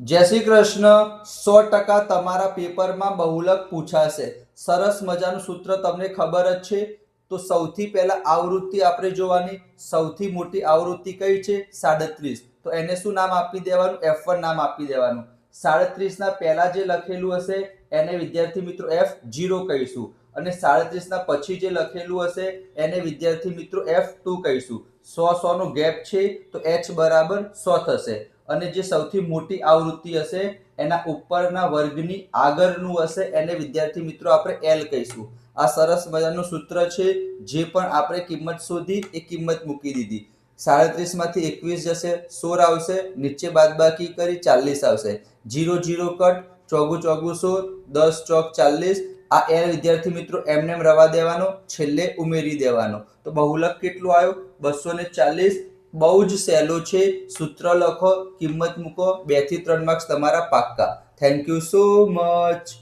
જય શ્રી કૃષ્ણ. 100% તમારા પેપરમાં બહુલક પૂછાશે. સરસ મજાનું સૂત્ર તમને ખબર જ છે. તો સૌથી પહેલા આવૃત્તિ આપણે જોવાની. સૌથી મોટી આવૃત્તિ કઈ છે? 37. તો એને શું નામ આપી દેવાનું? F1 નામ આપી દેવાનું. 37 ના પહેલા જે લખેલું હશે એને વિદ્યાર્થી મિત્રો F0 કહીશું, અને 37 ના પછી જે લખેલું હશે એને વિદ્યાર્થી મિત્રો F2 કહીશું. 100 નો ગેપ છે તો H બરાબર 100 થશે. અને જે સૌથી મોટી આવૃત્તિ હશે એના ઉપરના વર્ગની આગળનું હશે એને વિદ્યાર્થી મિત્રો આપણે L કહીશું. આ સરસ મજાનું સૂત્ર છે. જે પણ આપણે કિંમત શોધી એ કિંમત મૂકી દીધી. 37 માંથી 21 જશે, 16 આવશે, નીચે બાદબાકી કરી 40 આવશે. 0 0 કટ, ચોગુ ચોગુ 16, 10 ચોક 40. આ L વિદ્યાર્થી મિત્રો એમને એમ રવા દેવાનો, છેલ્લે ઉમેરી દેવાનો. તો બહુલક કેટલું આવ્યું? 240. બહુ જ સહેલું છે. સૂત્ર લખો, કિંમત મૂકો, 2 થી 3 માર્ક્સ તમારા પાક્કા. Thank you so much.